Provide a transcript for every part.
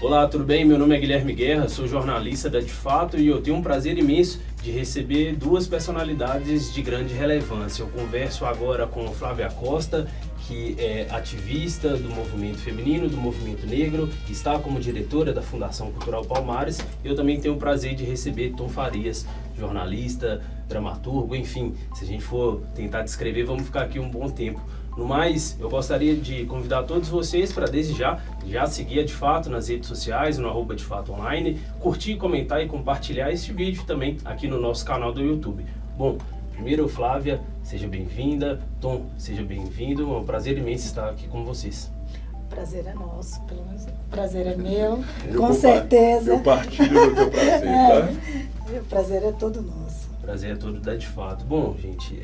Olá, tudo bem? Meu nome é Guilherme Guerra, sou jornalista da De Fato e eu tenho um prazer imenso de receber duas personalidades de grande relevância. Eu converso agora com Flávia Costa, que é ativista do movimento feminino, do movimento negro, está como diretora da Fundação Cultural Palmares. Eu também tenho o prazer de receber Tom Farias, jornalista, dramaturgo, enfim, se a gente for tentar descrever, vamos ficar aqui um bom tempo. No mais, eu gostaria de convidar todos vocês para desde já seguir a De Fato nas redes sociais, no @DeFatoOnline, curtir, comentar e compartilhar este vídeo também aqui no nosso canal do YouTube. Bom, primeiro, Flávia, seja bem-vinda. Tom, seja bem-vindo. É um prazer imenso estar aqui com vocês. O prazer é nosso, pelo menos o prazer é meu, com certeza. Eu partilho do teu prazer, tá? O prazer é todo nosso. O prazer é todo da De Fato. Bom, gente,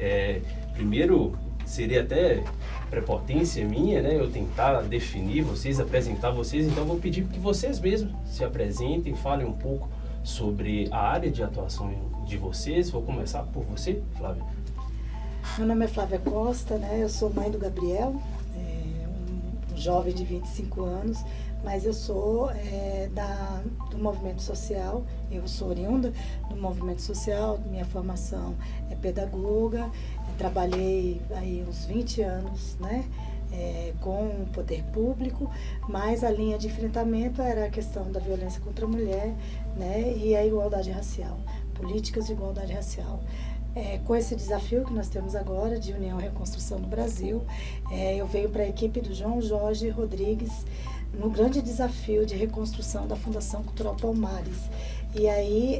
primeiro seria até prepotência minha, né? Eu tentar definir vocês, apresentar vocês, então eu vou pedir que vocês mesmos se apresentem, falem um pouco sobre a área de atuação de vocês. Vou começar por você, Flávia. Meu nome é Flávia Costa, né? Eu sou mãe do Gabriel, um jovem de 25 anos, mas eu sou do movimento social, eu sou oriunda do movimento social, minha formação é pedagoga, trabalhei aí uns 20 anos, né? Com o poder público, mas a linha de enfrentamento era a questão da violência contra a mulher, né, e a igualdade racial, políticas de igualdade racial. Com esse desafio que nós temos agora de União e Reconstrução do Brasil, eu venho para a equipe do João Jorge Rodrigues no grande desafio de reconstrução da Fundação Cultural Palmares. E aí,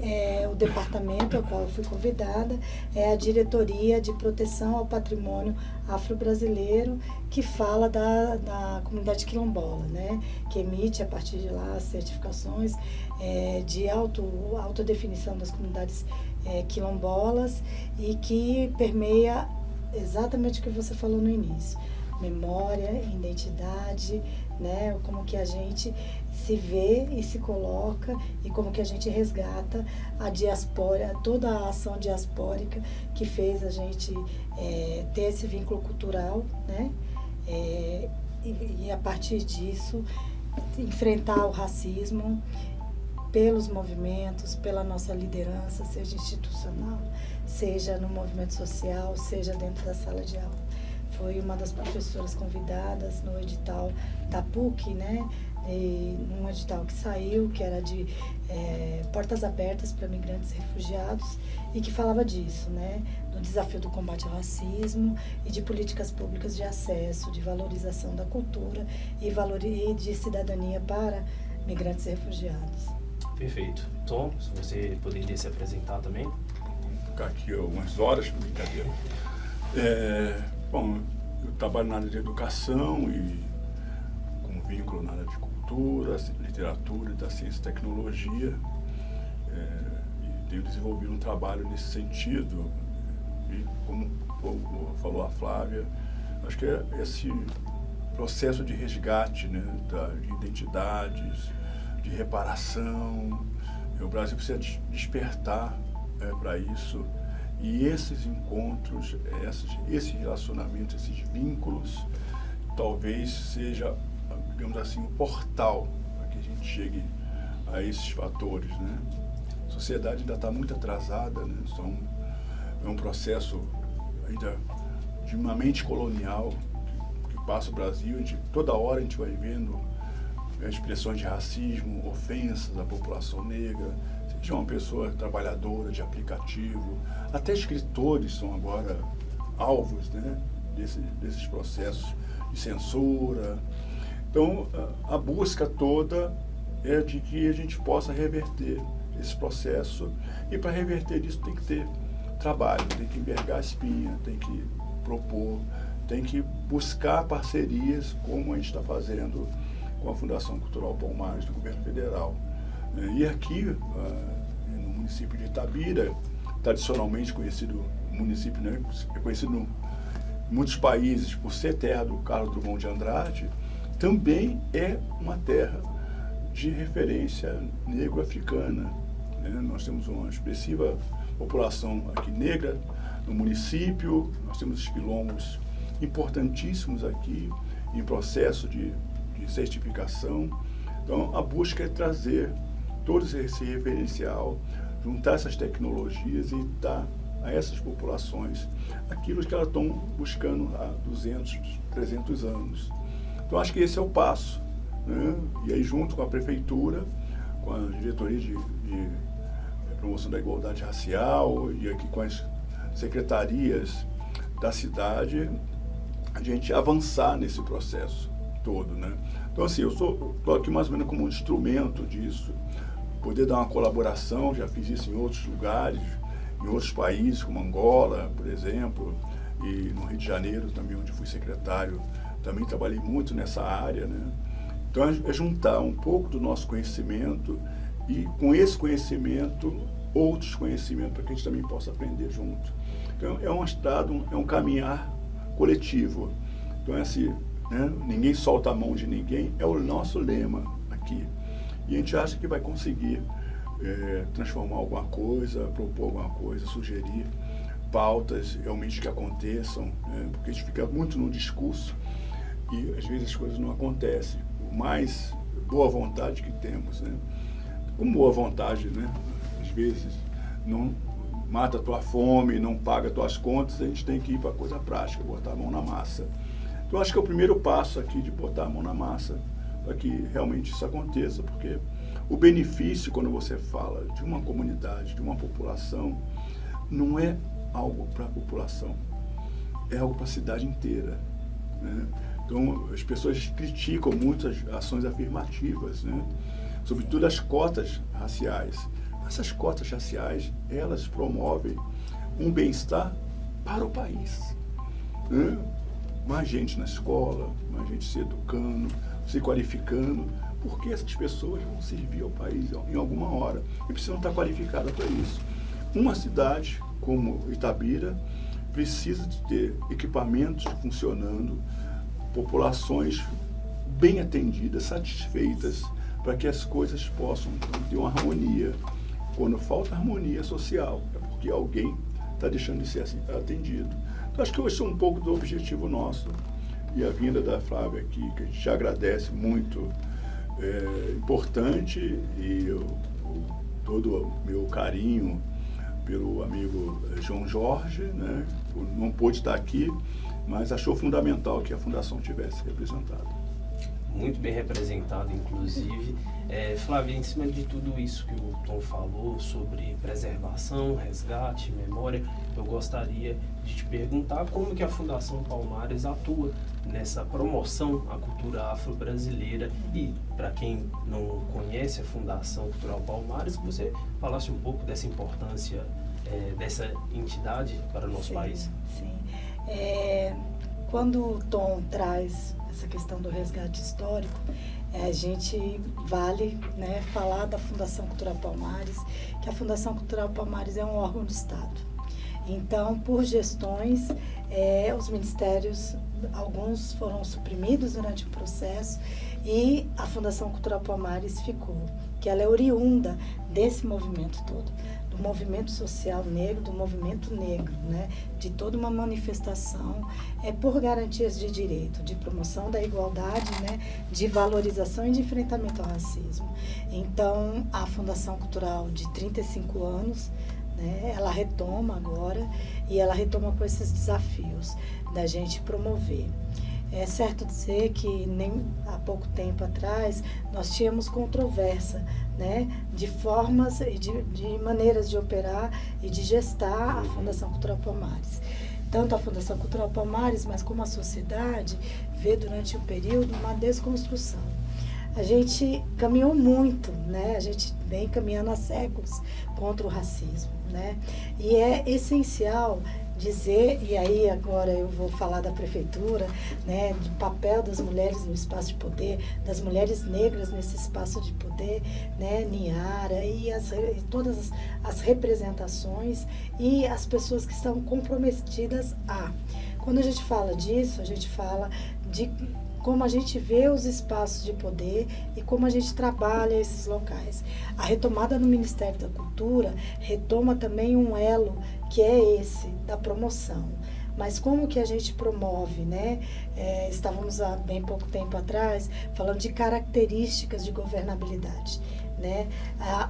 o departamento ao qual eu fui convidada é a Diretoria de Proteção ao Patrimônio Afro-Brasileiro, que fala da comunidade quilombola, né? Que emite, a partir de lá, certificações de autodefinição das comunidades quilombolas e que permeia exatamente o que você falou no início. Memória, identidade, né? Como que a gente se vê e se coloca e como que a gente resgata a diaspora, toda a ação diaspórica que fez a gente ter esse vínculo cultural, né? E a partir disso enfrentar o racismo pelos movimentos, pela nossa liderança, seja institucional, seja no movimento social, seja dentro da sala de aula. Foi uma das professoras convidadas no edital da PUC, né? Num edital que saiu, que era de portas abertas para migrantes e refugiados, e que falava disso, né? Do desafio do combate ao racismo e de políticas públicas de acesso, de valorização da cultura e de cidadania para migrantes e refugiados. Perfeito. Tom, se você poderia se apresentar também. Vamos ficar aqui algumas horas, brincadeira. Bom, eu trabalho na área de educação e com vínculo na área de cultura, literatura e da ciência e tecnologia. E tenho desenvolvido um trabalho nesse sentido. E como falou a Flávia, acho que é esse processo de resgate, né, de identidades, de reparação. O Brasil precisa despertar para isso. E esses encontros, esses relacionamentos, esses vínculos, talvez seja, digamos assim, o portal para que a gente chegue a esses fatores, né? A sociedade ainda está muito atrasada, né? É um processo ainda de uma mente colonial que passa o Brasil. Toda hora a gente vai vendo expressões de racismo, ofensas à população negra, seja uma pessoa trabalhadora de aplicativo, até escritores são agora alvos, né, desses processos de censura. Então, a busca toda é de que a gente possa reverter esse processo, e para reverter isso tem que ter trabalho, tem que envergar a espinha, tem que propor, tem que buscar parcerias, como a gente está fazendo com a Fundação Cultural Palmares do Governo Federal. E aqui, no município de Itabira, tradicionalmente conhecido município, né, é conhecido em muitos países por ser terra do Carlos Drummond de Andrade, também é uma terra de referência negro-africana, né? Nós temos uma expressiva população aqui negra no município, nós temos os quilombos importantíssimos aqui, em processo de certificação. Então, a busca é trazer todo esse referencial, juntar essas tecnologias e dar a essas populações aquilo que elas estão buscando há 200, 300 anos. Então, acho que esse é o passo, né? E aí, junto com a prefeitura, com a diretoria de promoção da igualdade racial e aqui com as secretarias da cidade, a gente avançar nesse processo todo, né? Então, assim, eu estou aqui mais ou menos como um instrumento disso, poder dar uma colaboração, já fiz isso em outros lugares, em outros países, como Angola, por exemplo, e no Rio de Janeiro também, onde fui secretário, também trabalhei muito nessa área, né? Então, é juntar um pouco do nosso conhecimento e, com esse conhecimento, outros conhecimentos, para que a gente também possa aprender junto. Então, é um estado, é um caminhar coletivo. Então, é assim, né? Ninguém solta a mão de ninguém, é o nosso lema aqui. E a gente acha que vai conseguir transformar alguma coisa, propor alguma coisa, sugerir pautas realmente que aconteçam, né? Porque a gente fica muito no discurso e às vezes as coisas não acontecem. Por mais boa vontade que temos, né? Com boa vontade, né? Às vezes não mata a tua fome, não paga as tuas contas, a gente tem que ir para a coisa prática, botar a mão na massa. Então, acho que é o primeiro passo aqui de botar a mão na massa para que realmente isso aconteça, porque o benefício, quando você fala de uma comunidade, de uma população, não é algo para a população, é algo para a cidade inteira, né? Então, as pessoas criticam muito as ações afirmativas, né? Sobretudo as cotas raciais. Essas cotas raciais, elas promovem um bem-estar para o país, né? Mais gente na escola, mais gente se educando, se qualificando, porque essas pessoas vão servir ao país em alguma hora e precisam estar qualificadas para isso. Uma cidade como Itabira precisa de ter equipamentos funcionando, populações bem atendidas, satisfeitas, para que as coisas possam ter uma harmonia. Quando falta harmonia social, é porque alguém está deixando de ser assim, atendido. Então, acho que hoje é um pouco do objetivo nosso. E a vinda da Flávia aqui, que a gente agradece muito, é importante, e todo o meu carinho pelo amigo João Jorge, né? Não pôde estar aqui, mas achou fundamental que a Fundação tivesse representado. Muito bem representado, inclusive. Flávia, em cima de tudo isso que o Tom falou sobre preservação, resgate, memória, eu gostaria de te perguntar como que a Fundação Palmares atua nessa promoção à cultura afro-brasileira e, para quem não conhece a Fundação Cultural Palmares, que você falasse um pouco dessa importância dessa entidade para o nosso país. Sim. Quando o Tom traz essa questão do resgate histórico, a gente vale, né, falar da Fundação Cultural Palmares, que a Fundação Cultural Palmares é um órgão do Estado. Então, por gestões, os ministérios, alguns foram suprimidos durante o processo e a Fundação Cultural Palmares ficou, que ela é oriunda desse movimento todo, do movimento social negro, do movimento negro, né? De toda uma manifestação por garantias de direito, de promoção da igualdade, né? De valorização e de enfrentamento ao racismo. Então, a Fundação Cultural de 35 anos, né? Ela retoma agora e ela retoma com esses desafios da gente promover. É certo dizer que nem há pouco tempo atrás nós tínhamos controvérsia, né, de formas e de maneiras de operar e de gestar a Fundação Cultural Palmares. Tanto a Fundação Cultural Palmares, mas como a sociedade, vê durante o período uma desconstrução. A gente caminhou muito, né? A gente vem caminhando há séculos contra o racismo, né? E é essencial dizer, e aí agora eu vou falar da prefeitura, né, do papel das mulheres no espaço de poder, das mulheres negras nesse espaço de poder, né, Niara e todas as representações e as pessoas que estão comprometidas a. Quando a gente fala disso, a gente fala de como a gente vê os espaços de poder e como a gente trabalha esses locais. A retomada no Ministério da Cultura retoma também um elo que é esse, da promoção. mas como que a gente promove, né? Estávamos há bem pouco tempo atrás falando de características de governabilidade, né?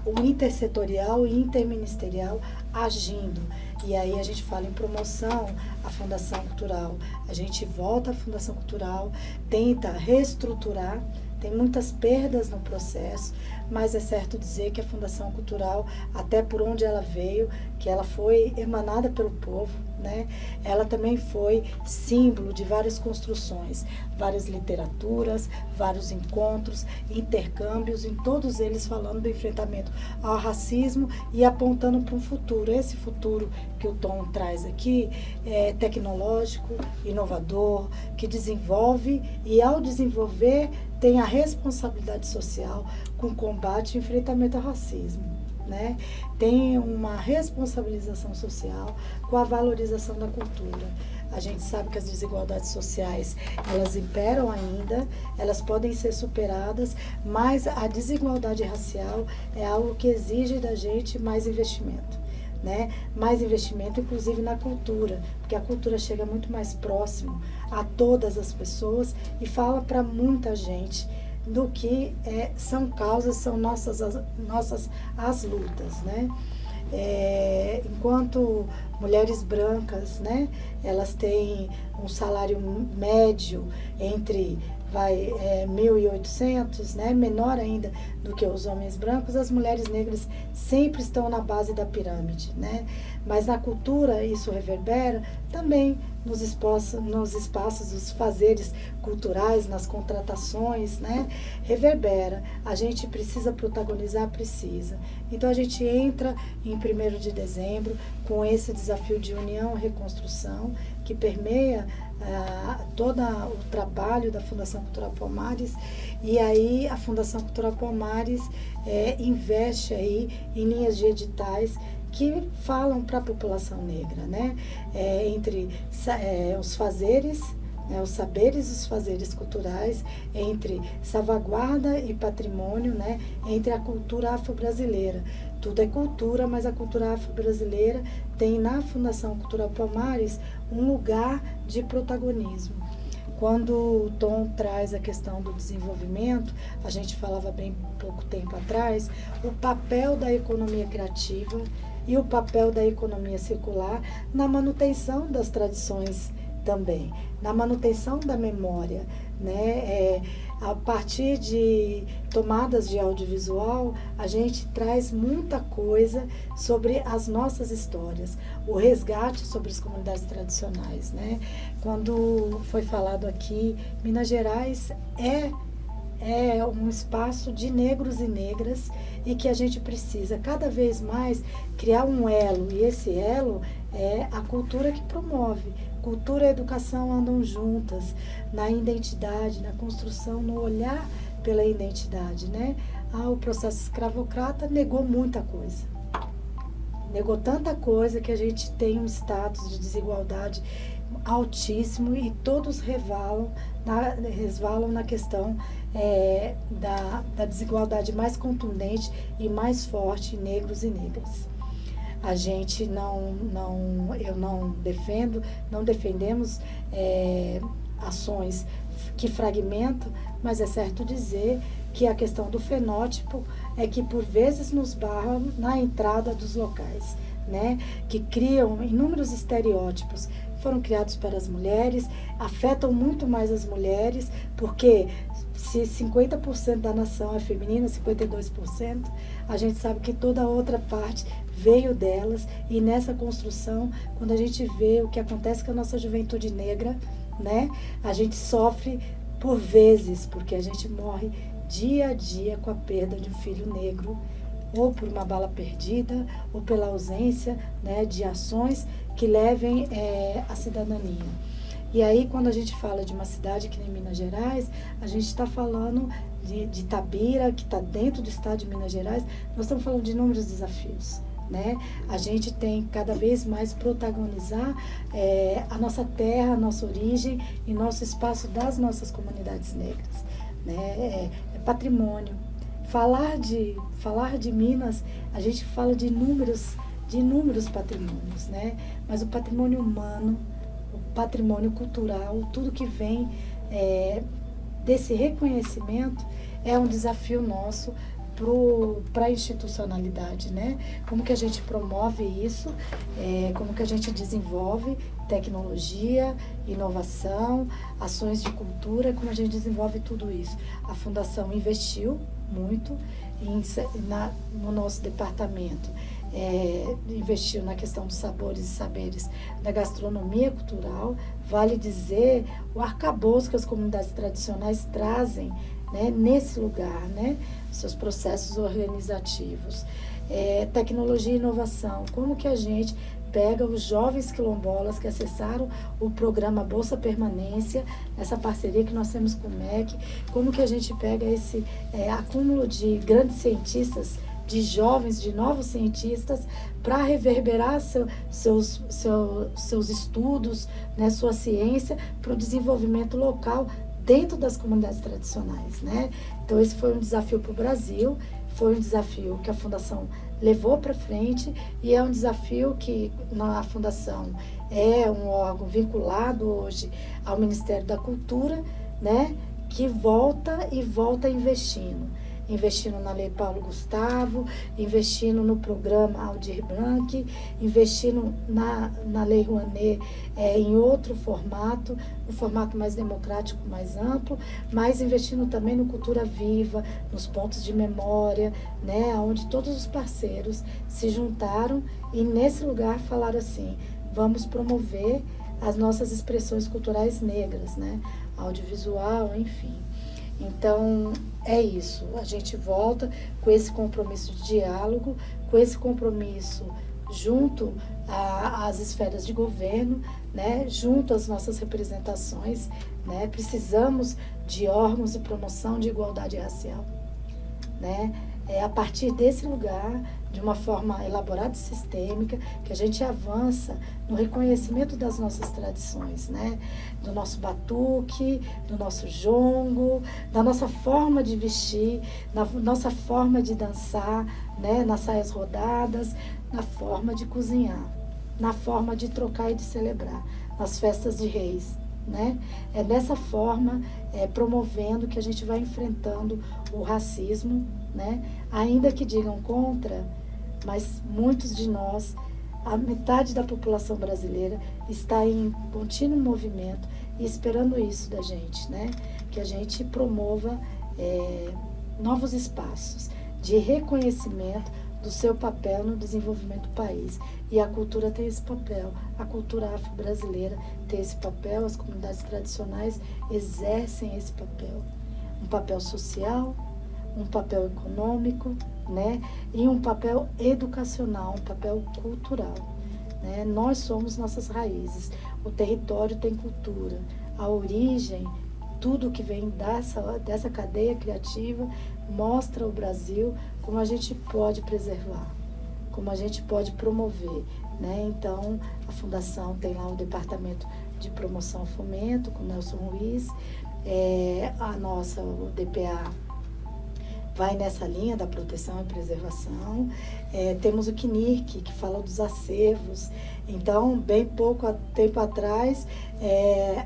O intersetorial e interministerial agindo. E aí a gente fala em promoção à Fundação Cultural. A gente volta à Fundação Cultural, tenta reestruturar, tem muitas perdas no processo, mas é certo dizer que a Fundação Cultural, até por onde ela veio, que ela foi emanada pelo povo, né? Ela também foi símbolo de várias construções, várias literaturas, vários encontros, intercâmbios, em todos eles falando do enfrentamento ao racismo e apontando para um futuro. Esse futuro que o Tom traz aqui é tecnológico, inovador, que desenvolve e, ao desenvolver, tem a responsabilidade social com o combate e enfrentamento ao racismo, né? Tem uma responsabilização social com a valorização da cultura. A gente sabe que as desigualdades sociais, elas imperam ainda, elas podem ser superadas, mas a desigualdade racial é algo que exige da gente mais investimento, né? Mais investimento, inclusive na cultura, porque a cultura chega muito mais próximo a todas as pessoas e fala para muita gente do que são causas, são nossas as lutas, né? Enquanto mulheres brancas, né, elas têm um salário médio entre 1.800, né, menor ainda do que os homens brancos, as mulheres negras sempre estão na base da pirâmide, né? Mas na cultura isso reverbera também nos espaços, os fazeres culturais, nas contratações, né? Reverbera. A gente precisa protagonizar, precisa. Então a gente entra em 1º de dezembro com esse desafio de união e reconstrução que permeia todo o trabalho da Fundação Cultural Palmares, e aí a Fundação Cultural Palmares investe aí em linhas de editais que falam para a população negra, né? Entre os fazeres, os saberes e os fazeres culturais, entre salvaguarda e patrimônio, né? Entre a cultura afro-brasileira. Tudo é cultura, mas a cultura afro-brasileira tem na Fundação Cultural Palmares um lugar de protagonismo. Quando o Tom traz a questão do desenvolvimento, a gente falava bem pouco tempo atrás, o papel da economia criativa e o papel da economia circular na manutenção das tradições também, na manutenção da memória, né? A partir de tomadas de audiovisual, a gente traz muita coisa sobre as nossas histórias, o resgate sobre as comunidades tradicionais, né? Quando foi falado aqui, Minas Gerais é um espaço de negros e negras e que a gente precisa cada vez mais criar um elo, e esse elo é a cultura que promove. Cultura e educação andam juntas na identidade, na construção, no olhar pela identidade, né? O processo escravocrata negou muita coisa. Negou tanta coisa que a gente tem um status de desigualdade altíssimo e todos resvalam na questão da desigualdade mais contundente e mais forte em negros e negras. A gente não defendemos ações que fragmentam, mas é certo dizer que a questão do fenótipo é que por vezes nos barra na entrada dos locais, né? Que criam inúmeros estereótipos, foram criados para as mulheres, afetam muito mais as mulheres, porque se 50% da nação é feminina, 52%, a gente sabe que toda a outra parte veio delas, e nessa construção, quando a gente vê o que acontece com a nossa juventude negra, né, a gente sofre por vezes, porque a gente morre dia a dia com a perda de um filho negro, ou por uma bala perdida, ou pela ausência, né, de ações que levem à cidadania. E aí, quando a gente fala de uma cidade que nem Minas Gerais, a gente está falando de Itabira, que está dentro do estado de Minas Gerais, nós estamos falando de inúmeros desafios, né? A gente tem cada vez mais protagonizar a nossa terra, a nossa origem e nosso espaço das nossas comunidades negras, né? É patrimônio. Falar de Minas, a gente fala de inúmeros patrimônios, né? Mas o patrimônio humano, o patrimônio cultural, tudo que vem desse reconhecimento é um desafio nosso para a institucionalidade, né? Como que a gente promove isso, como que a gente desenvolve tecnologia, inovação, ações de cultura, como a gente desenvolve tudo isso. A Fundação investiu muito no nosso departamento, investiu na questão dos sabores e saberes da gastronomia cultural. Vale dizer o arcabouço que as comunidades tradicionais trazem, né, nesse lugar, né, seus processos organizativos. Tecnologia e inovação, como que a gente pega os jovens quilombolas que acessaram o programa Bolsa Permanência, essa parceria que nós temos com o MEC, como que a gente pega esse acúmulo de grandes cientistas, de jovens, de novos cientistas, para reverberar seus estudos, né, sua ciência, para o desenvolvimento local dentro das comunidades tradicionais, né? Então esse foi um desafio para o Brasil, foi um desafio que a Fundação levou para frente e é um desafio que a Fundação é um órgão vinculado hoje ao Ministério da Cultura, né? Que volta investindo na Lei Paulo Gustavo, investindo no programa Aldir Blanc, investindo na Lei Rouanet em outro formato, um formato mais democrático, mais amplo, mas investindo também no Cultura Viva, nos pontos de memória, né, onde todos os parceiros se juntaram e nesse lugar falaram assim, vamos promover as nossas expressões culturais negras, né, audiovisual, enfim. Então, é isso. A gente volta com esse compromisso de diálogo, com esse compromisso junto às esferas de governo, né, junto às nossas representações, né, precisamos de órgãos de promoção de igualdade racial, né, a partir desse lugar, de uma forma elaborada e sistêmica, que a gente avança no reconhecimento das nossas tradições, né? Do nosso batuque, do nosso jongo, da nossa forma de vestir, da nossa forma de dançar, né? Nas saias rodadas, na forma de cozinhar, na forma de trocar e de celebrar, nas festas de reis, né? É dessa forma, promovendo que a gente vai enfrentando o racismo, né? Ainda que digam contra, mas muitos de nós, a metade da população brasileira está em contínuo movimento e esperando isso da gente, né? Que a gente promova novos espaços de reconhecimento do seu papel no desenvolvimento do país. E a cultura tem esse papel, a cultura afro-brasileira tem esse papel, as comunidades tradicionais exercem esse papel. Um papel social, um papel econômico, né? E um papel educacional, um papel cultural, né? Nós somos nossas raízes, o território tem cultura, a origem, tudo que vem dessa cadeia criativa mostra o Brasil como a gente pode preservar, como a gente pode promover, né? Então, a Fundação tem lá um departamento de promoção e fomento com Nelson Ruiz, o DPA vai nessa linha da proteção e preservação. Temos o CNIRC, que fala dos acervos. Então, bem pouco tempo atrás,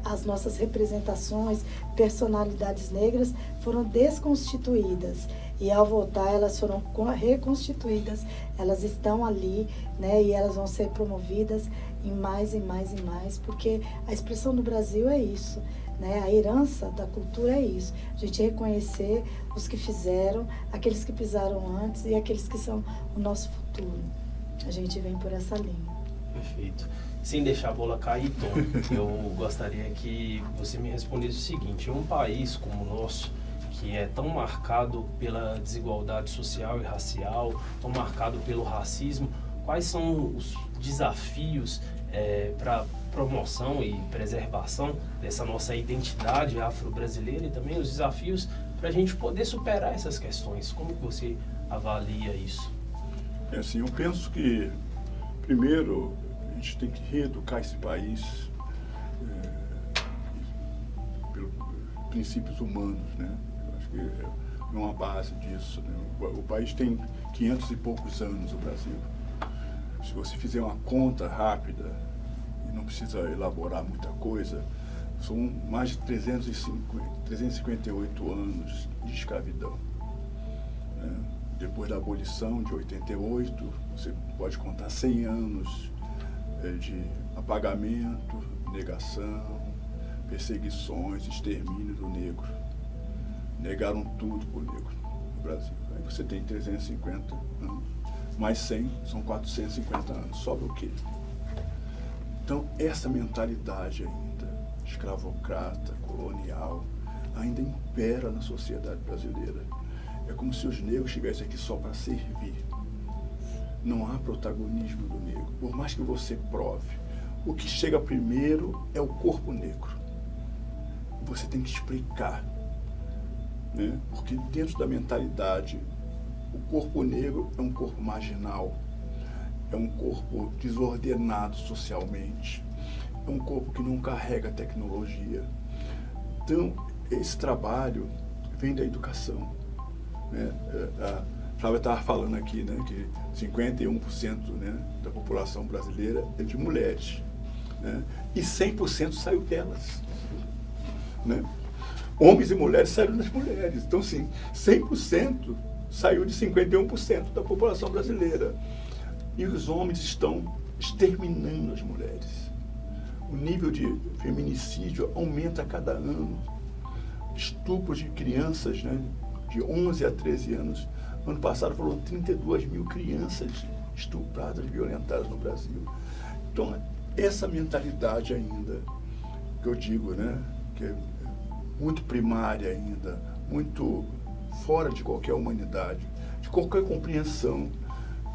as nossas representações, personalidades negras foram desconstituídas. E ao voltar, elas foram reconstituídas. Elas estão ali, né? E elas vão ser promovidas em mais e mais e mais, porque a expressão do Brasil é isso, né? A herança da cultura é isso. A gente reconhecer os que fizeram, aqueles que pisaram antes e aqueles que são o nosso futuro. A gente vem por essa linha. Perfeito. Sem deixar a bola cair, Tom, eu gostaria que você me respondesse o seguinte: em um país como o nosso, que é tão marcado pela desigualdade social e racial, tão marcado pelo racismo, quais são os desafios para promoção e preservação dessa nossa identidade afro-brasileira e também os desafios para a gente poder superar essas questões? Como que você avalia isso? Assim, eu penso que, primeiro, a gente tem que reeducar esse país pelos princípios humanos, né? Eu acho que é uma base disso, né? O país tem 500 e poucos anos, o Brasil. Se você fizer uma conta rápida, e não precisa elaborar muita coisa, são mais de 358 anos de escravidão. Né? Depois da abolição de 88, você pode contar 100 anos de apagamento, negação, perseguições, extermínio do negro. Negaram tudo para o negro no Brasil. Aí você tem 350 anos, mais 100, são 450 anos. Sobra o quê? Então, essa mentalidade ainda, escravocrata, colonial, ainda impera na sociedade brasileira. É como se os negros estivessem aqui só para servir. Não há protagonismo do negro, por mais que você prove. O que chega primeiro é o corpo negro. Você tem que explicar, né? Porque dentro da mentalidade, o corpo negro é um corpo marginal, é um corpo desordenado socialmente, é um corpo que não carrega tecnologia. Então, esse trabalho vem da educação. Né? A Flávia estava falando aqui, né, que 51%, né, da população brasileira é de mulheres, né, e 100% saiu delas. Né? Homens e mulheres saíram das mulheres. Então, sim, 100% saiu de 51% da população brasileira. E os homens estão exterminando as mulheres. O nível de feminicídio aumenta a cada ano. Estupros de crianças, né, de 11 a 13 anos. Ano passado foram 32 mil crianças estupradas, violentadas no Brasil. Então, essa mentalidade ainda, que eu digo, né, que é muito primária ainda, muito fora de qualquer humanidade, de qualquer compreensão,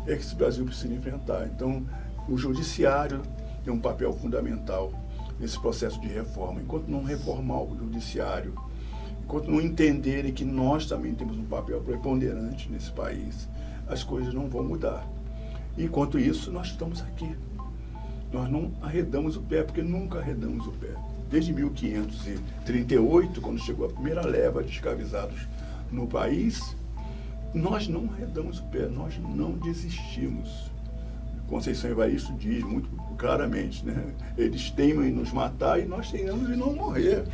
é que esse Brasil precisa enfrentar. Então, o judiciário tem um papel fundamental nesse processo de reforma. Enquanto não reformar o judiciário, enquanto não entenderem que nós também temos um papel preponderante nesse país, as coisas não vão mudar. Enquanto isso, nós estamos aqui. Nós não arredamos o pé, porque nunca arredamos o pé. Desde 1538, quando chegou a primeira leva de escravizados no país, nós não arredamos o pé, nós não desistimos. Conceição Evaristo diz muito claramente, né? Eles teimam em nos matar e nós teimamos em não morrer.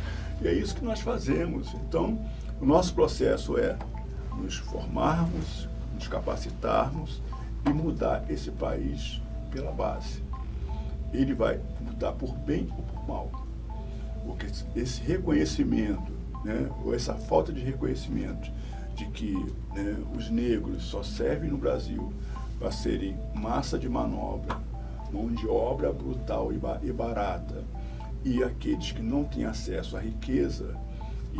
E é isso que nós fazemos. Então, o nosso processo é nos formarmos, nos capacitarmos e mudar esse país pela base. Ele vai mudar por bem ou por mal. Porque esse reconhecimento, né, ou essa falta de reconhecimento de que, né, os negros só servem no Brasil para serem massa de manobra, mão de obra brutal e barata, e aqueles que não têm acesso à riqueza,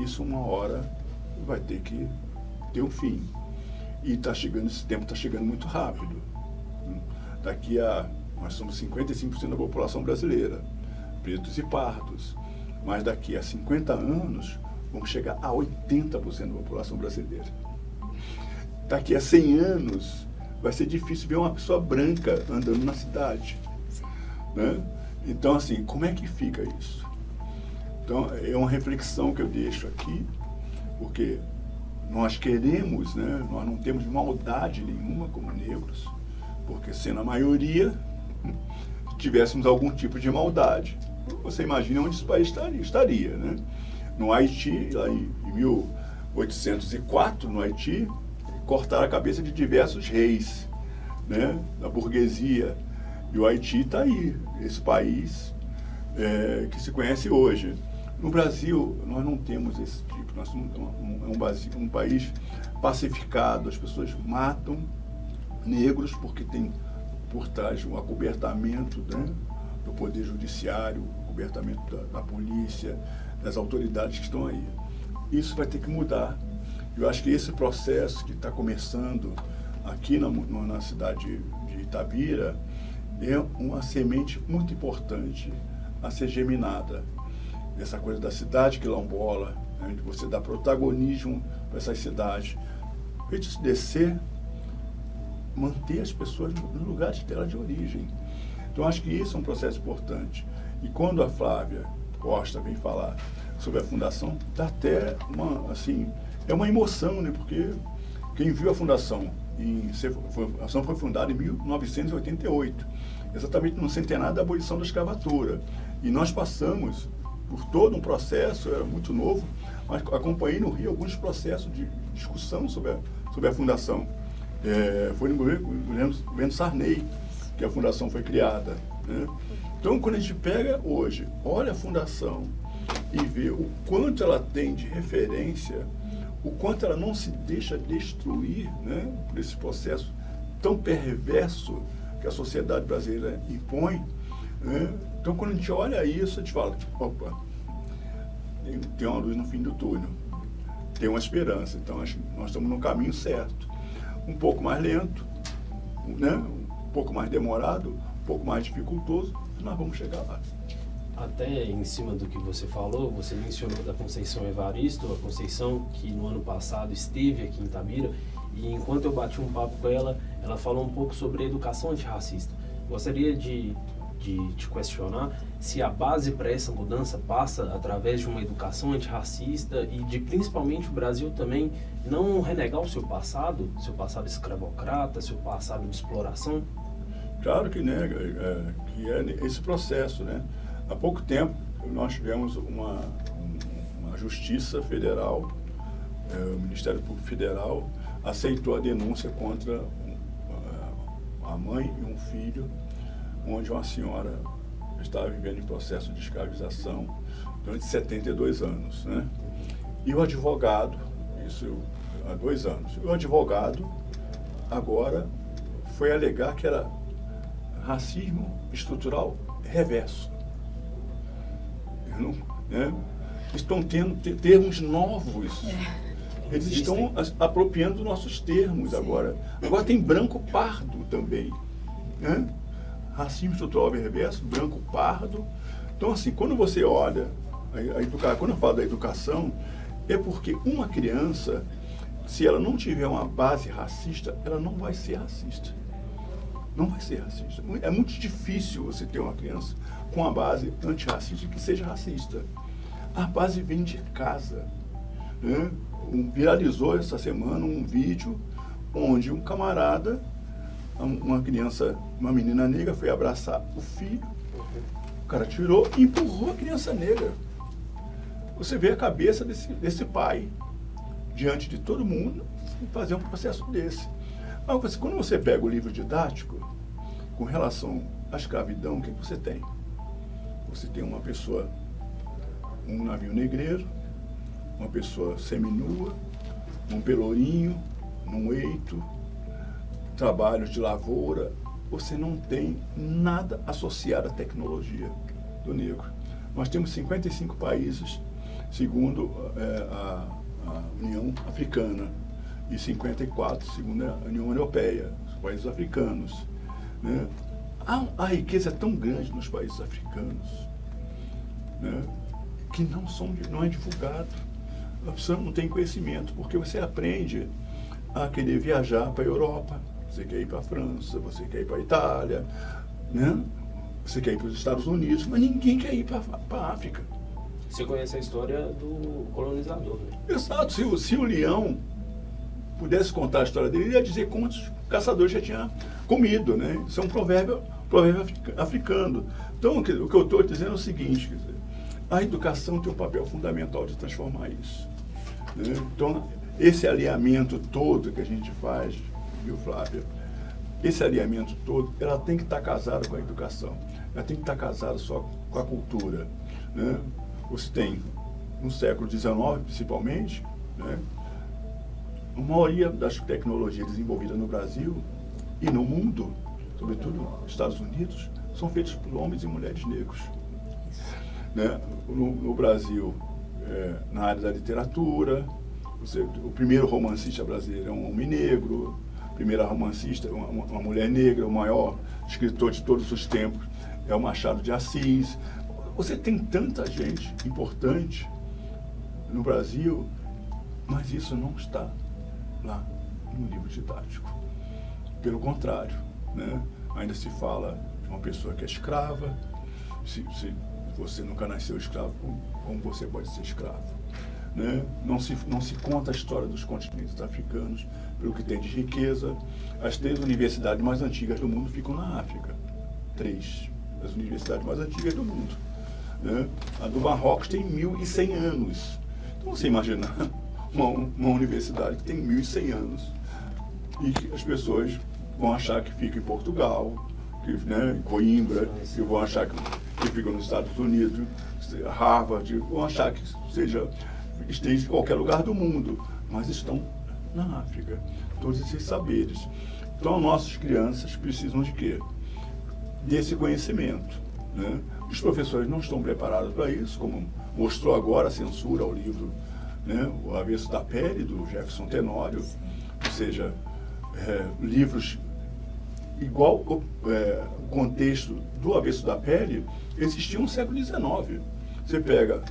isso uma hora vai ter que ter um fim. E esse tempo está chegando muito rápido. Nós somos 55% da população brasileira, pretos e pardos, mas daqui a 50 anos vamos chegar a 80% da população brasileira. Daqui a 100 anos vai ser difícil ver uma pessoa branca andando na cidade. Né? Então, assim, como é que fica isso? Então, é uma reflexão que eu deixo aqui, porque nós queremos, né, nós não temos maldade nenhuma como negros, porque sendo a maioria, tivéssemos algum tipo de maldade, você imagina onde esse país estaria, né? No Haiti, lá em 1804, no Haiti, cortaram a cabeça de diversos reis, né, da burguesia. E o Haiti está aí, esse país que se conhece hoje. No Brasil, nós não temos esse tipo. Nós somos um país pacificado, as pessoas matam negros porque tem por trás um acobertamento, né, do poder judiciário, acobertamento da polícia, das autoridades que estão aí. Isso vai ter que mudar. Eu acho que esse processo que está começando aqui na cidade de Itabira é uma semente muito importante a ser geminada. Essa coisa da cidade quilombola, né, de você dar protagonismo para essas cidades. Em vez de descer, manter as pessoas nos lugares dela de origem. Então, acho que isso é um processo importante. E quando a Flávia Costa vem falar sobre a fundação, dá até uma emoção, né? Porque quem viu a fundação, a fundação foi fundada em 1988. exatamente no centenário da abolição da escravatura. E nós passamos por todo um processo, era muito novo, mas acompanhei no Rio alguns processos de discussão sobre a fundação. Foi no governo Sarney que a fundação foi criada, né? Então, quando a gente pega hoje, olha a fundação e vê o quanto ela tem de referência, o quanto ela não se deixa destruir, né, por esse processo tão perverso que a sociedade brasileira impõe, né? Então, quando a gente olha isso, a gente fala, opa, tem uma luz no fim do túnel, tem uma esperança. Então, acho que nós estamos no caminho certo. Um pouco mais lento, né? Um pouco mais demorado, um pouco mais dificultoso, mas nós vamos chegar lá. Até em cima do que você falou, você mencionou da Conceição Evaristo, a Conceição que no ano passado esteve aqui em Itabira, e enquanto eu bati um papo com ela, ela falou um pouco sobre a educação antirracista. Gostaria de te questionar se a base para essa mudança passa através de uma educação antirracista e de principalmente o Brasil também não renegar o seu passado escravocrata, seu passado de exploração. Claro que nega, que é esse processo, né? Há pouco tempo nós tivemos uma justiça federal, o Ministério Público Federal aceitou a denúncia contra a mãe e um filho, onde uma senhora estava vivendo em processo de escravização durante 72 anos, né? E o advogado, isso há 2 anos, o advogado agora foi alegar que era racismo estrutural reverso. Né? Estão tendo termos novos. Eles estão apropriando nossos termos. Sim. Agora tem branco pardo também, né? Racismo estrutural reverso, branco pardo. Então, assim, quando você olha quando eu falo da educação, é porque uma criança, se ela não tiver uma base racista, ela não vai ser racista. Não vai ser racista. É muito difícil você ter uma criança com a base antirracista que seja racista. A base vem de casa, né? Viralizou essa semana um vídeo onde um camarada, uma criança, uma menina negra, foi abraçar o filho, o cara tirou e empurrou a criança negra. Você vê a cabeça desse pai diante de todo mundo e fazer um processo desse. Mas quando você pega o livro didático, com relação à escravidão, o que você tem? Você tem uma pessoa, um navio negreiro, uma pessoa seminua, um pelourinho, num eito, trabalhos de lavoura. Você não tem nada associado à tecnologia do negro. Nós temos 55 países, segundo a União Africana, e 54, segundo a União Europeia, os países africanos, né? A riqueza é tão grande nos países africanos, né, que não é divulgado. A pessoa não tem conhecimento, porque você aprende a querer viajar para a Europa, você quer ir para a França, você quer ir para a Itália, né? Você quer ir para os Estados Unidos, mas ninguém quer ir para a África. Você conhece a história do colonizador, né? Exato. Se o leão pudesse contar a história dele, ele ia dizer quantos caçadores já tinha comido, né? Isso é um provérbio africano. Então, o que eu estou dizendo é o seguinte, quer dizer, a educação tem um papel fundamental de transformar isso, né? Então, esse alinhamento todo que a gente faz, viu, Flávia? Esse alinhamento todo, ela tem que estar casada com a educação, ela tem que estar casada só com a cultura, né? Você tem, no século XIX, principalmente, né, a maioria das tecnologias desenvolvidas no Brasil e no mundo, sobretudo nos Estados Unidos, são feitas por homens e mulheres negros. Né? No Brasil, na área da literatura, o primeiro romancista brasileiro é um homem negro, a primeira romancista, uma mulher negra, o maior escritor de todos os tempos é o Machado de Assis. Você tem tanta gente importante no Brasil, mas isso não está lá no livro didático. Pelo contrário, né? Ainda se fala de uma pessoa que é escrava. Se você nunca nasceu escravo, como você pode ser escravo? Né? Não se conta a história dos continentes africanos, pelo que tem de riqueza. As 3 universidades mais antigas do mundo ficam na África. 3 das universidades mais antigas do mundo. Né? A do Marrocos tem 1.100 anos. Então você imagina uma universidade que tem 1.100 anos e que as pessoas vão achar que fica em Portugal, que, né, em Coimbra, que vão achar que fica nos Estados Unidos, Harvard, vão achar que esteja em qualquer lugar do mundo, mas estão na África, todos esses saberes. Então, nossas crianças precisam de quê? Desse conhecimento. Né? Os professores não estão preparados para isso, como mostrou agora a censura ao livro, né, O Avesso da Pele, do Jefferson Tenório, ou seja, livros igual o contexto do Avesso da Pele existia no século XIX. Você pega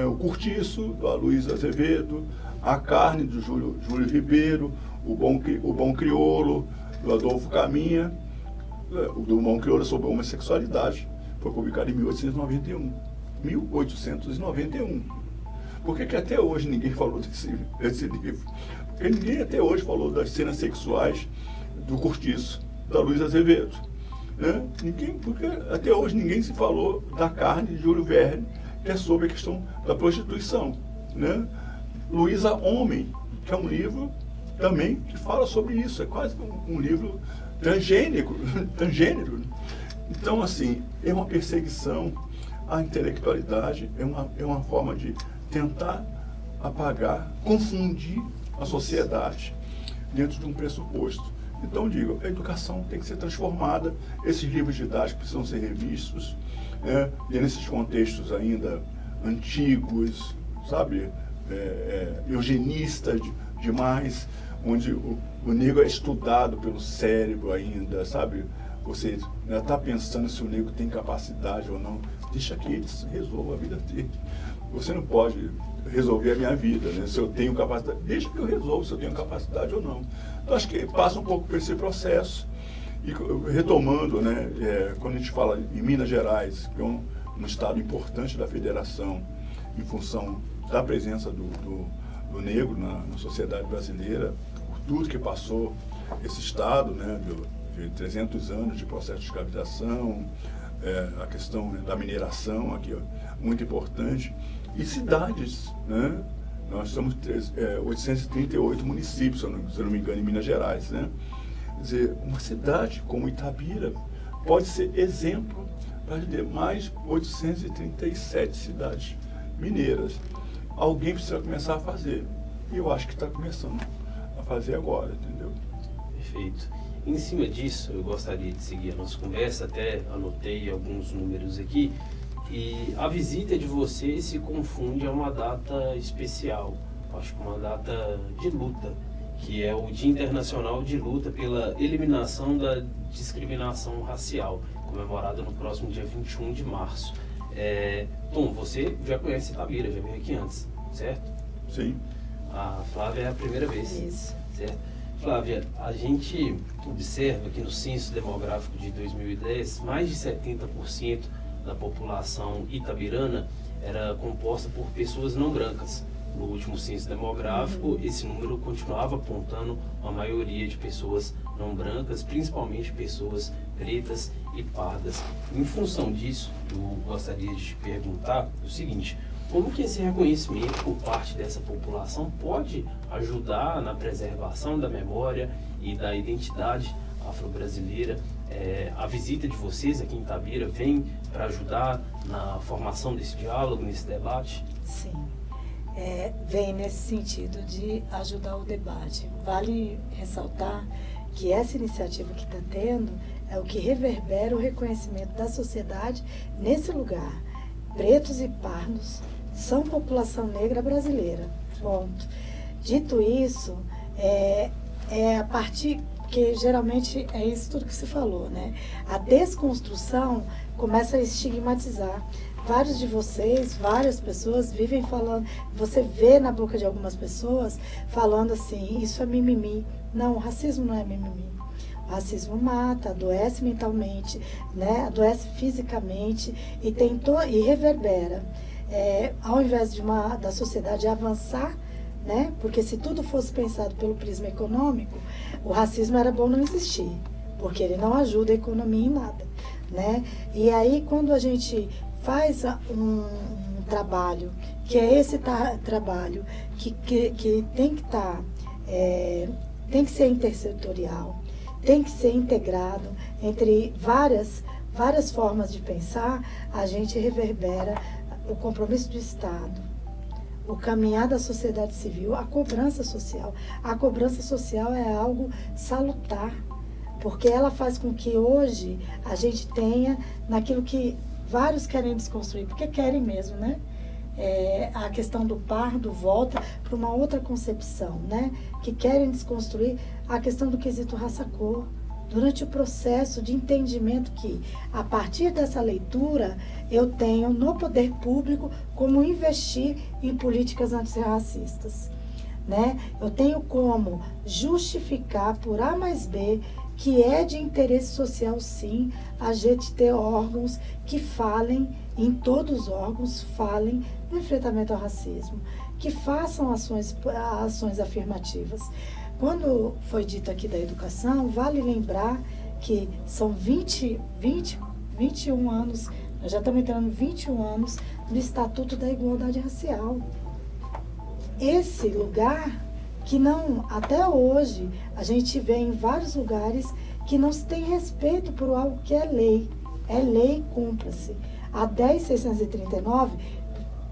o Curtiço, do Aloysio Azevedo, A Carne, do Júlio Ribeiro, o Bom Crioulo, do Adolfo Caminha, o do Bom Crioulo sobre a homossexualidade, foi publicado em 1891. 1891. Por que até hoje ninguém falou desse livro? Porque ninguém até hoje falou das cenas sexuais do Curtiço, da Aloysio Azevedo. Né? Porque até hoje ninguém se falou da Carne, de Júlio Verne, que é sobre a questão da prostituição. Né? Luísa Homem, que é um livro também que fala sobre isso, é quase um livro transgênero. Então, assim, é uma perseguição à intelectualidade, é uma forma de tentar apagar, confundir a sociedade dentro de um pressuposto. Então, digo, a educação tem que ser transformada, esses livros didáticos precisam ser revistos, nesses contextos ainda antigos, sabe, eugenistas demais, onde o negro é estudado pelo cérebro ainda, sabe? Você está pensando se o negro tem capacidade ou não. Deixa que eles resolvam a vida dele. Você não pode resolver a minha vida, né? Se eu tenho capacidade, deixa que eu resolva se eu tenho capacidade ou não. Então, acho que passa um pouco por esse processo. E retomando, né, quando a gente fala em Minas Gerais, que é um estado importante da federação, em função da presença do negro na sociedade brasileira, por tudo que passou esse estado, né, de 300 anos de processo de escravização, a questão, né, da mineração aqui, muito importante, e cidades, né? Nós somos 838 municípios, se eu não me engano, em Minas Gerais, né? Quer dizer, uma cidade como Itabira pode ser exemplo para as demais 837 cidades mineiras. Alguém precisa começar a fazer, e eu acho que está começando a fazer agora, entendeu? Perfeito. Em cima disso, eu gostaria de seguir a nossa conversa, até anotei alguns números aqui, e a visita de vocês se confunde a uma data especial, acho que uma data de luta, que é o Dia Internacional de Luta pela Eliminação da Discriminação Racial, comemorado no próximo dia 21 de março. Tom, você já conhece Itabira, já veio aqui antes, certo? Sim. A Flávia é a primeira vez. Isso. Certo? Flávia, a gente observa que no censo demográfico de 2010, mais de 70% da população itabirana era composta por pessoas não brancas. No último censo demográfico, esse número continuava apontando uma maioria de pessoas não brancas, principalmente pessoas pretas e pardas. Em função disso, eu gostaria de te perguntar o seguinte: como que esse reconhecimento por parte dessa população pode ajudar na preservação da memória e da identidade afro-brasileira? A visita de vocês aqui em Itabira vem para ajudar na formação desse diálogo, nesse debate? Sim. Vem nesse sentido de ajudar o debate. Vale ressaltar que essa iniciativa que está tendo é o que reverbera o reconhecimento da sociedade nesse lugar. Pretos e pardos são população negra brasileira. Ponto. Dito isso, a partir que geralmente é isso tudo que você falou, né? A desconstrução começa a estigmatizar. Vários de vocês, várias pessoas vivem falando, você vê na boca de algumas pessoas falando assim, isso é mimimi. Não, o racismo não é mimimi. O racismo mata, adoece mentalmente, né? Adoece fisicamente e reverbera. Ao invés da sociedade avançar, né? Porque se tudo fosse pensado pelo prisma econômico, o racismo era bom não existir, porque ele não ajuda a economia em nada. né? E aí, quando a gente faz um trabalho, que é esse trabalho que tem que estar, tem que ser intersetorial, tem que ser integrado entre várias formas de pensar, a gente reverbera o compromisso do Estado, o caminhar da sociedade civil, a cobrança social. A cobrança social é algo salutar, porque ela faz com que hoje a gente tenha naquilo que vários querem desconstruir, porque querem mesmo, né? A questão do pardo volta para uma outra concepção, né? Que querem desconstruir a questão do quesito raça-cor. Durante o processo de entendimento que, a partir dessa leitura, eu tenho no poder público como investir em políticas antirracistas, né? Eu tenho como justificar por A mais B que é de interesse social, sim, a gente ter órgãos que falem, em todos os órgãos, falem no enfrentamento ao racismo, que façam ações afirmativas. Quando foi dito aqui da educação, vale lembrar que são 21 anos, nós já estamos entrando 21 anos do Estatuto da Igualdade Racial. Esse lugar que não, até hoje, a gente vê em vários lugares que não se tem respeito por algo que é lei. É lei, cumpra-se. A 10.639,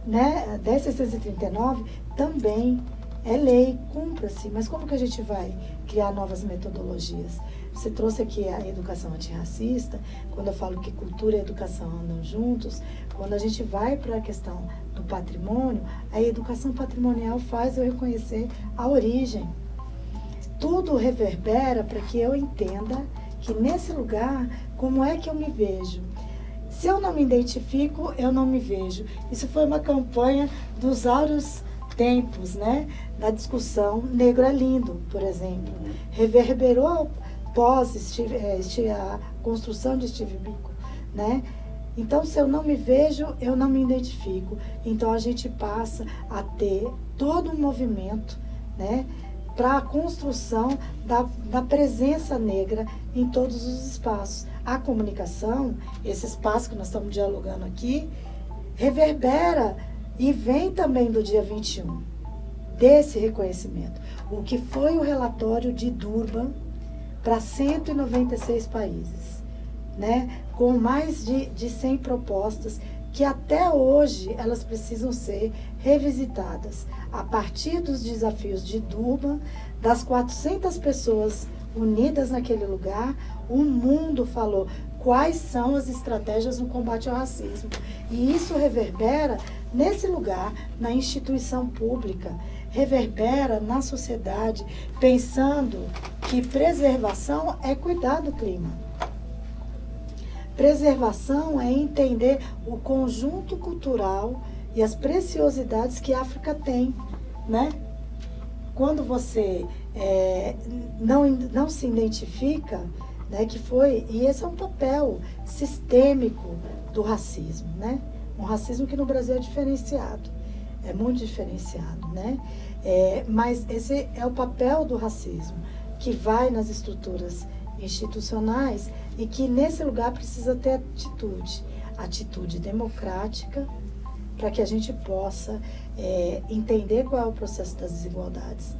né, a 10.639 também é lei, cumpra-se. Mas como que a gente vai criar novas metodologias? Você trouxe aqui a educação antirracista, quando eu falo que cultura e educação andam juntos, quando a gente vai para a questão do patrimônio, a educação patrimonial faz eu reconhecer a origem. Tudo reverbera para que eu entenda que nesse lugar, como é que eu me vejo? Se eu não me identifico, eu não me vejo. Isso foi uma campanha dos áureos tempos, né? Da discussão Negro é Lindo, por exemplo. Reverberou pós a construção de Steve Biko, né? Então, se eu não me vejo, eu não me identifico. Então, a gente passa a ter todo um movimento, né, para a construção da presença negra em todos os espaços. A comunicação, esse espaço que nós estamos dialogando aqui, reverbera e vem também do dia 21, desse reconhecimento. O que foi o relatório de Durban para 196 países, né? Com mais de 100 propostas que até hoje elas precisam ser revisitadas. A partir dos desafios de Durban, das 400 pessoas unidas naquele lugar, o mundo falou quais são as estratégias no combate ao racismo. E isso reverbera nesse lugar, na instituição pública, reverbera na sociedade, pensando que preservação é cuidar do clima. Preservação é entender o conjunto cultural e as preciosidades que a África tem, né? Quando você não se identifica, né, que foi, e esse é um papel sistêmico do racismo, né? Um racismo que no Brasil é diferenciado, é muito diferenciado, né? Mas esse é o papel do racismo, que vai nas estruturas institucionais e que nesse lugar precisa ter atitude democrática, para que a gente possa entender qual é o processo das desigualdades,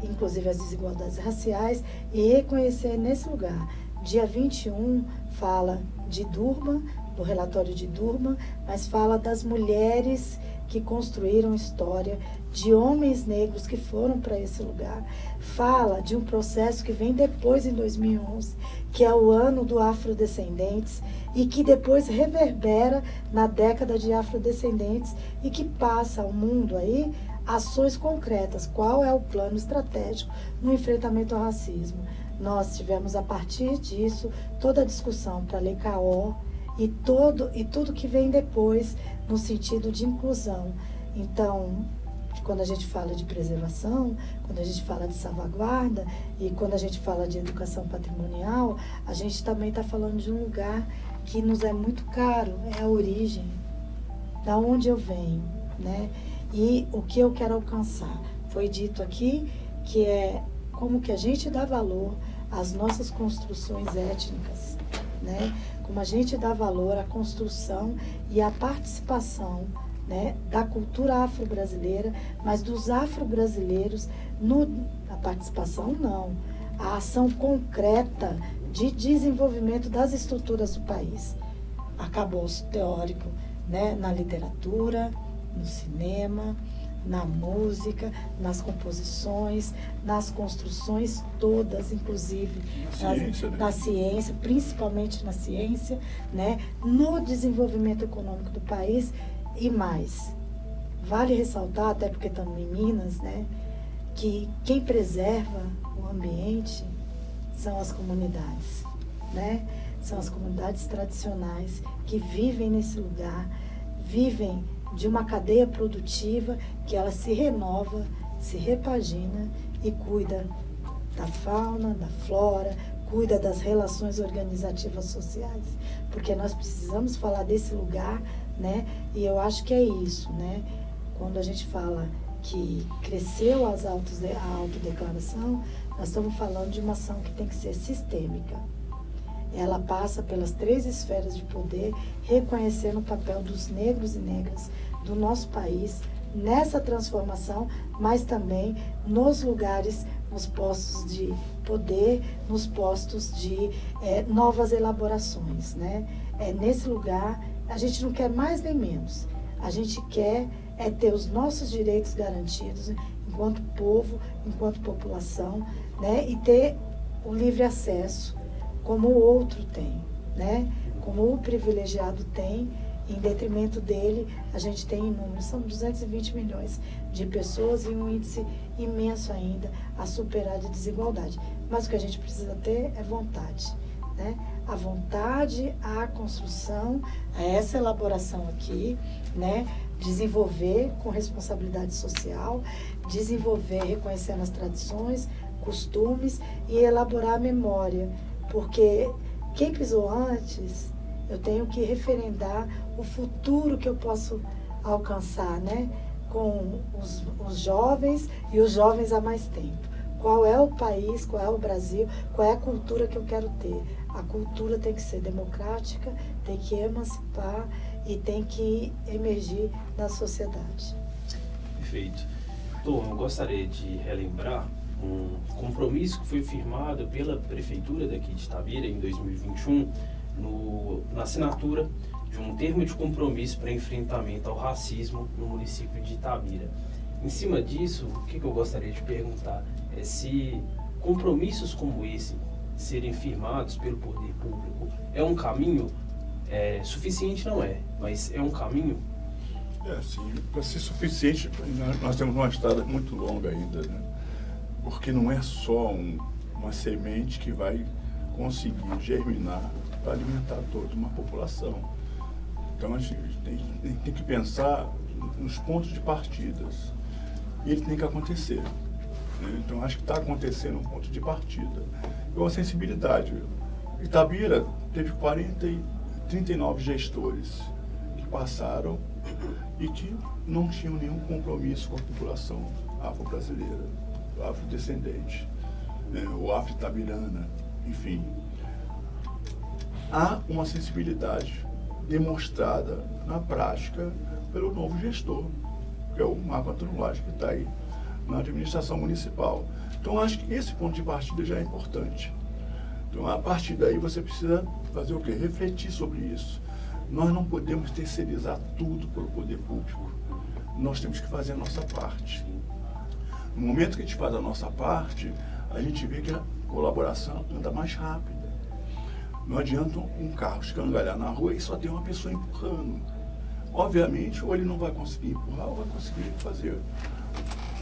inclusive as desigualdades raciais, e reconhecer nesse lugar. Dia 21 fala de Durban, do relatório de Durban, mas fala das mulheres que construíram história, de homens negros que foram para esse lugar. Fala de um processo que vem depois, em 2011, que é o ano do Afrodescendentes, e que depois reverbera na década de Afrodescendentes e que passa ao mundo aí ações concretas. Qual é o plano estratégico no enfrentamento ao racismo? Nós tivemos, a partir disso, toda a discussão para a Lei CAO e tudo que vem depois no sentido de inclusão. Então, quando a gente fala de preservação, quando a gente fala de salvaguarda e quando a gente fala de educação patrimonial, a gente também está falando de um lugar que nos é muito caro, é a origem, da onde eu venho, né? E o que eu quero alcançar. Foi dito aqui que é como que a gente dá valor às nossas construções étnicas, né? Como a gente dá valor à construção e à participação, né, da cultura afro-brasileira, mas dos afro-brasileiros, a participação não, a ação concreta de desenvolvimento das estruturas do país. Acabouço teórico, né, na literatura, no cinema, na música, nas composições, nas construções todas, inclusive na ciência, principalmente na ciência, né, no desenvolvimento econômico do país e mais. Vale ressaltar, até porque estamos em Minas, né, que quem preserva o ambiente são as comunidades, né? São as comunidades tradicionais que vivem nesse lugar, vivem de uma cadeia produtiva que ela se renova, se repagina e cuida da fauna, da flora, cuida das relações organizativas sociais, porque nós precisamos falar desse lugar, né? E eu acho que é isso, né? Quando a gente fala que cresceu a autodeclaração, nós estamos falando de uma ação que tem que ser sistêmica. Ela passa pelas 3 esferas de poder, reconhecendo o papel dos negros e negras do nosso país nessa transformação, mas também nos lugares, nos postos de poder, nos postos de novas elaborações, né? Nesse lugar, a gente não quer mais nem menos. A gente quer ter os nossos direitos garantidos enquanto povo, enquanto população, né? E ter o livre acesso como o outro tem, né? Como o privilegiado tem, em detrimento dele, a gente tem inúmeros, são 220 milhões de pessoas e um índice imenso ainda a superar de desigualdade. Mas o que a gente precisa ter é vontade, né? A vontade, a construção, essa elaboração aqui, né? Desenvolver com responsabilidade social, desenvolver reconhecendo as tradições, costumes e elaborar a memória. Porque quem pisou antes, eu tenho que referendar o futuro que eu posso alcançar, né? Com os jovens e os jovens há mais tempo. Qual é o país, qual é o Brasil, qual é a cultura que eu quero ter? A cultura tem que ser democrática, tem que emancipar e tem que emergir na sociedade. Perfeito. Tom, eu gostaria de relembrar um compromisso que foi firmado pela Prefeitura daqui de Itabira em 2021, na assinatura de um termo de compromisso para enfrentamento ao racismo no município de Itabira. Em cima disso, o que eu gostaria de perguntar é se compromissos como esse serem firmados pelo poder público é um caminho suficiente, não é, mas é um caminho? Sim, para ser suficiente, nós temos uma estrada muito longa ainda, né? Porque não é só uma semente que vai conseguir germinar para alimentar toda uma população. Então a gente tem que pensar nos pontos de partidas. E ele tem que acontecer, né? Então acho que está acontecendo um ponto de partida. É uma sensibilidade. Itabira teve 39 gestores que passaram e que não tinham nenhum compromisso com a população afro-brasileira, afrodescendente, né, ou afro-itabirana, enfim. Há uma sensibilidade demonstrada na prática pelo novo gestor, que é o mapa tecnológico que está aí na administração municipal. Então, acho que esse ponto de partida já é importante. Então, a partir daí, você precisa fazer o quê? Refletir sobre isso. Nós não podemos terceirizar tudo pelo poder público. Nós temos que fazer a nossa parte. No momento que a gente faz a nossa parte, a gente vê que a colaboração anda mais rápida. Não adianta um carro escangalhar na rua e só ter uma pessoa empurrando. Obviamente, ou ele não vai conseguir empurrar, ou vai conseguir fazer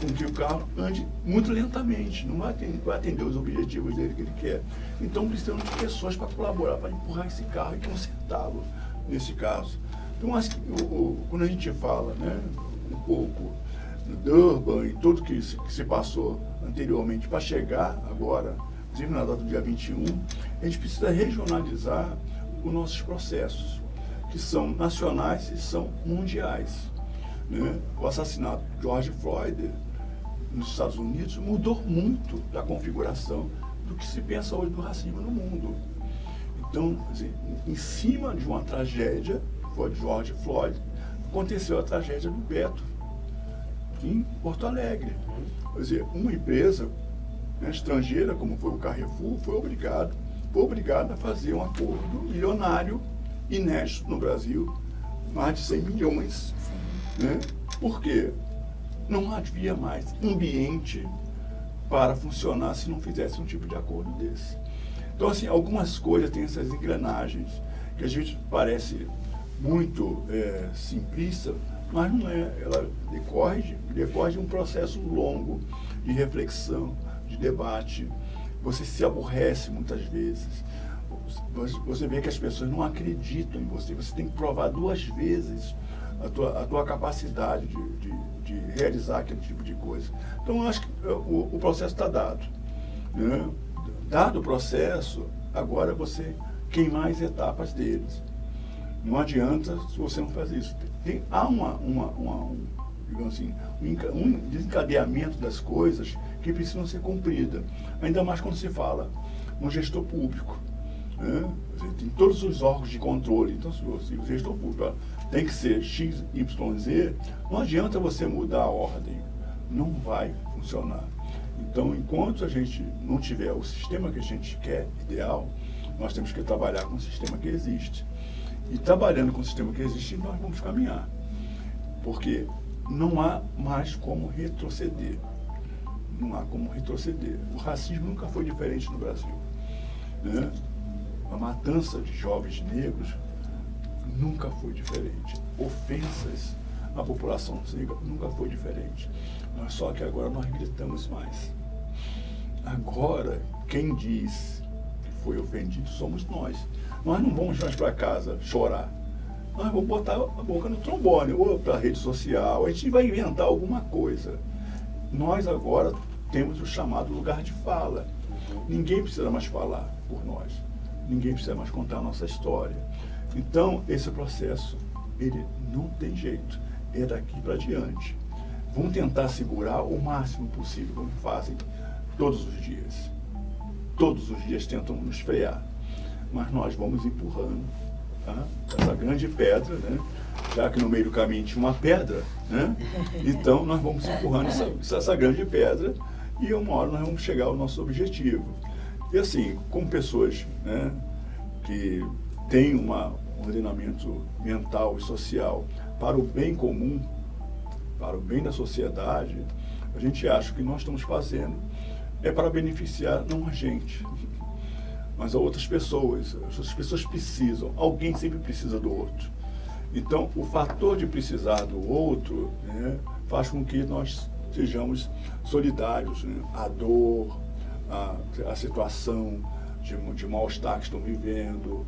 com que o carro ande muito lentamente, não vai atender os objetivos dele que ele quer. Então, precisamos de pessoas para colaborar, para empurrar esse carro e consertá-lo, nesse caso. Então, acho que quando a gente fala, né, um pouco do Durban e tudo que se passou anteriormente para chegar agora, inclusive na data do dia 21, a gente precisa regionalizar os nossos processos, que são nacionais e são mundiais, né? O assassinato de George Floyd nos Estados Unidos mudou muito da configuração do que se pensa hoje do racismo no mundo. Então, assim, em cima de uma tragédia, foi de George Floyd, aconteceu a tragédia do Beto, em Porto Alegre. Quer dizer, uma empresa, né, estrangeira, como foi o Carrefour, foi obrigada a fazer um acordo milionário, inédito no Brasil, mais de 100 milhões. Né? Por quê? Não havia mais ambiente para funcionar se não fizesse um tipo de acordo desse. Então, assim, algumas coisas têm essas engrenagens que a gente parece muito simplista, mas não é. Ela decorre de um processo longo de reflexão, de debate. Você se aborrece muitas vezes. Você vê que as pessoas não acreditam em você. Você tem que provar 2 vezes a tua capacidade de realizar aquele tipo de coisa. Então, eu acho que o processo está dado. Né? Dado o processo, agora você queimar as etapas deles. Não adianta se você não fazer isso. Há digamos assim, um desencadeamento das coisas que precisam ser cumpridas. Ainda mais quando se fala no gestor público. Né? Tem todos os órgãos de controle. Então, se o gestor público tem que ser X, Y, Z, não adianta você mudar a ordem. Não vai funcionar. Então, enquanto a gente não tiver o sistema que a gente quer, ideal, nós temos que trabalhar com o sistema que existe. E trabalhando com o sistema que existe, nós vamos caminhar. Porque não há mais como retroceder. Não há como retroceder. O racismo nunca foi diferente no Brasil. Né? A matança de jovens negros nunca foi diferente. Ofensas à população negra nunca foi diferente. Mas só que agora nós gritamos mais. Agora, quem diz que foi ofendido somos nós. Nós não vamos mais para casa chorar. Nós vamos botar a boca no trombone ou para a rede social. A gente vai inventar alguma coisa. Nós agora temos o chamado lugar de fala. Ninguém precisa mais falar por nós. Ninguém precisa mais contar a nossa história. Então, esse processo, ele não tem jeito. É daqui para diante. Vamos tentar segurar o máximo possível, como fazem todos os dias. Todos os dias tentam nos frear. Mas nós vamos empurrando, tá? Essa grande pedra, né? Já que no meio do caminho tinha uma pedra, né? Então nós vamos empurrando essa grande pedra e uma hora nós vamos chegar ao nosso objetivo. E assim, como pessoas, né, que têm um ordenamento mental e social para o bem comum, para o bem da sociedade, a gente acha que nós estamos fazendo é para beneficiar não a gente, mas a outras pessoas. As pessoas precisam, alguém sempre precisa do outro. Então, o fator de precisar do outro, né, faz com que nós sejamos solidários, né? A dor, a situação de mal-estar que estão vivendo,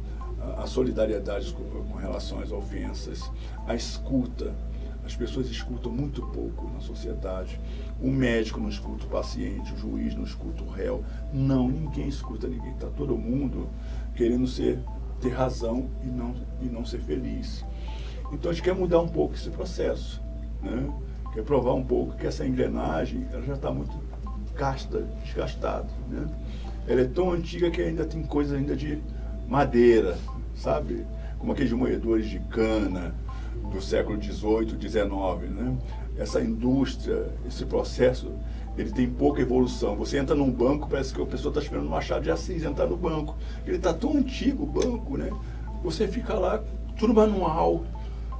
a solidariedade com relação às ofensas, a escuta. As pessoas escutam muito pouco na sociedade. O médico não escuta o paciente, o juiz não escuta o réu. Não, ninguém escuta ninguém. Está todo mundo querendo ter razão e não ser feliz. Então a gente quer mudar um pouco esse processo, né? Quer provar um pouco que essa engrenagem ela já está muito desgastada, né? Ela é tão antiga que ainda tem coisas ainda de madeira, sabe? Como aqueles moedores de cana do século XVIII, XIX, né? Essa indústria, esse processo, ele tem pouca evolução. Você entra num banco, parece que a pessoa está esperando um Machado de Assis entrar no banco. Ele está tão antigo, o banco, né? Você fica lá, tudo manual,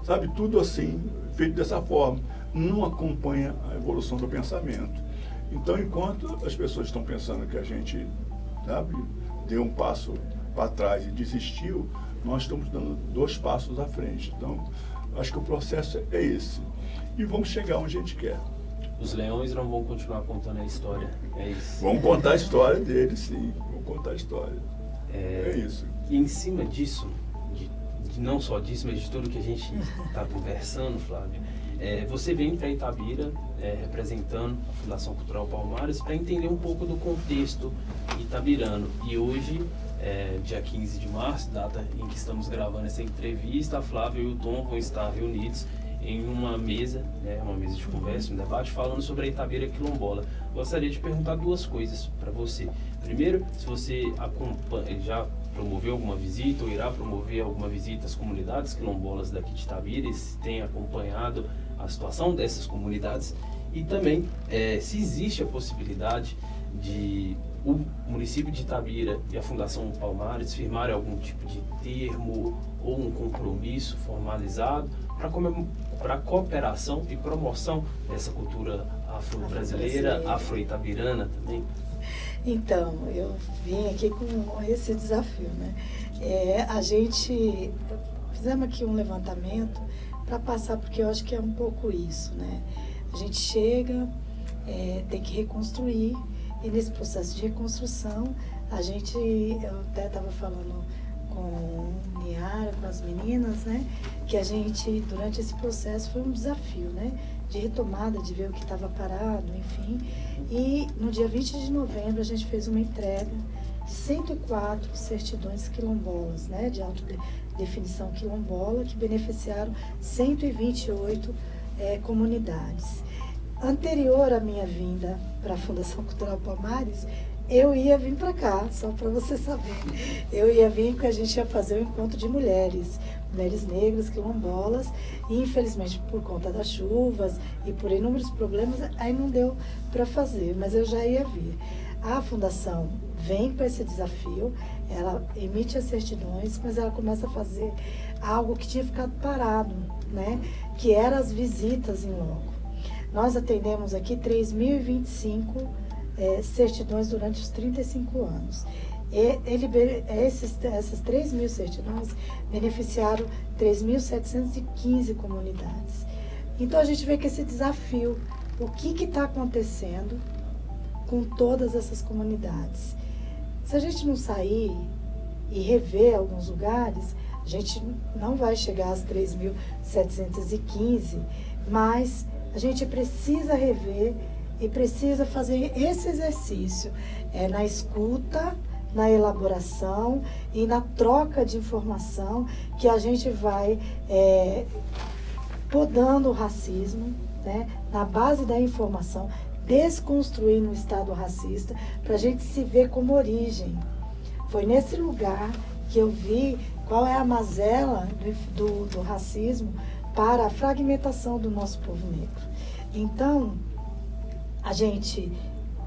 sabe? Tudo assim, feito dessa forma. Não acompanha a evolução do pensamento. Então, enquanto as pessoas estão pensando que a gente, sabe, deu um passo para trás e desistiu, nós estamos dando 2 passos à frente. Então, acho que o processo é esse. E vamos chegar onde a gente quer. Os leões não vão continuar contando a história, é isso? Vamos contar a história deles, sim. Vamos contar a história. É isso. E em cima disso, não só disso, mas de tudo que a gente está conversando, Flávio, você vem para Itabira representando a Fundação Cultural Palmares para entender um pouco do contexto itabirano. E hoje, dia 15 de março, data em que estamos gravando essa entrevista, a Flávia e o Tom vão estar reunidos em uma mesa, uma mesa de conversa, um debate, falando sobre a Itabira quilombola. Gostaria de perguntar 2 coisas para você. Primeiro, se você já promoveu alguma visita ou irá promover alguma visita às comunidades quilombolas daqui de Itabira e se tem acompanhado a situação dessas comunidades e também se existe a possibilidade de o município de Itabira e a Fundação Palmares firmarem algum tipo de termo ou um compromisso formalizado para cooperação e promoção dessa cultura afro-brasileira, afro-itabirana também? Então, eu vim aqui com esse desafio, né? A gente fizemos aqui um levantamento para passar, porque eu acho que é um pouco isso, né? A gente chega, tem que reconstruir, e nesse processo de reconstrução, eu até estava falando com Niara, com as meninas, né? Que a gente, durante esse processo, foi um desafio, né? De retomada, de ver o que estava parado, enfim. E no dia 20 de novembro a gente fez uma entrega de 104 certidões quilombolas, né, de autodefinição quilombola, que beneficiaram 128 comunidades. Anterior à minha vinda para a Fundação Cultural Palmares, eu ia vir para cá, só para você saber. Eu ia vir porque a gente ia fazer um encontro de mulheres negras, quilombolas, e infelizmente por conta das chuvas e por inúmeros problemas, aí não deu para fazer, mas eu já ia vir. A Fundação vem com esse desafio, ela emite as certidões, mas ela começa a fazer algo que tinha ficado parado, né? Que eram as visitas em loco. Nós atendemos aqui 3.025 certidões durante os 35 anos. Essas 3.000 certidões beneficiaram 3.715 comunidades. Então a gente vê que esse desafio, o que está acontecendo com todas essas comunidades? Se a gente não sair e rever alguns lugares, a gente não vai chegar às 3.715, mas a gente precisa rever e precisa fazer esse exercício na escuta, na elaboração e na troca de informação, que a gente vai podando o racismo, né, na base da informação, desconstruindo o Estado racista, para a gente se ver como origem. Foi nesse lugar que eu vi qual é a mazela do racismo para a fragmentação do nosso povo negro. Então, a gente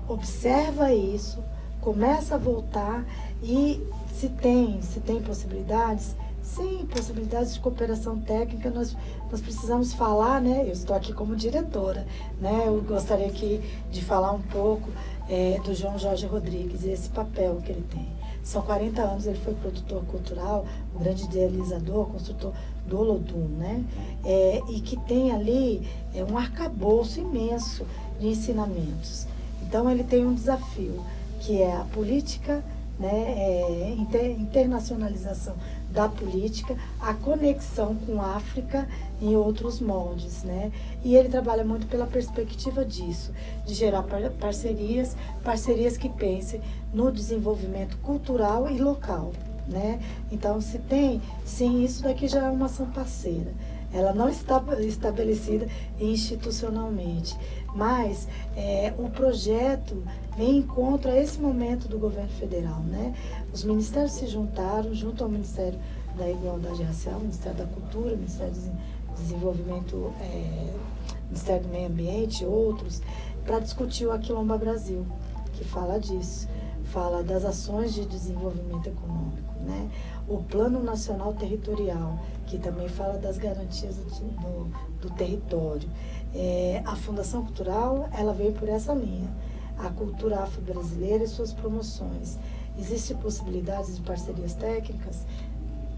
observa isso, começa a voltar e se tem possibilidades, sim, possibilidades de cooperação técnica, nós precisamos falar, né? Eu estou aqui como diretora, né? Eu gostaria aqui de falar um pouco do João Jorge Rodrigues e esse papel que ele tem. São 40 anos, ele foi produtor cultural, um grande idealizador, construtor do Olodum, né? E que tem ali um arcabouço imenso de ensinamentos. Então, ele tem um desafio, que é a política, né, internacionalização da política, a conexão com a África em outros moldes, né? E ele trabalha muito pela perspectiva disso, de gerar parcerias que pensem no desenvolvimento cultural e local, né? Então, se tem, sim, isso daqui já é uma ação parceira. Ela não está estabelecida institucionalmente, mas o projeto vem em encontro a esse momento do governo federal, né? Os ministérios se juntaram junto ao Ministério da Igualdade Racial, Ministério da Cultura, Ministério do Desenvolvimento, Ministério do Meio Ambiente e outros, para discutir o Aquilomba Brasil, que fala disso, fala das ações de desenvolvimento econômico, né? O Plano Nacional Territorial, que também fala das garantias do território. A Fundação Cultural, ela veio por essa linha, a cultura afro-brasileira e suas promoções. Existem possibilidades de parcerias técnicas?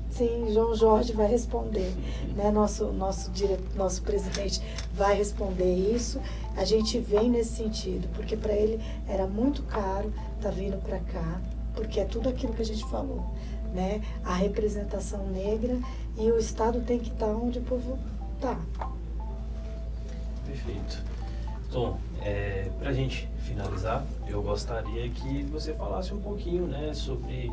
Sim, João Jorge vai responder, né? Nosso presidente vai responder isso. A gente vem nesse sentido, porque para ele era muito caro estar vindo para cá, porque é tudo aquilo que a gente falou, né? A representação negra, e o Estado tem que estar onde o povo está. Perfeito. Tom, para a gente finalizar, eu gostaria que você falasse um pouquinho, né, sobre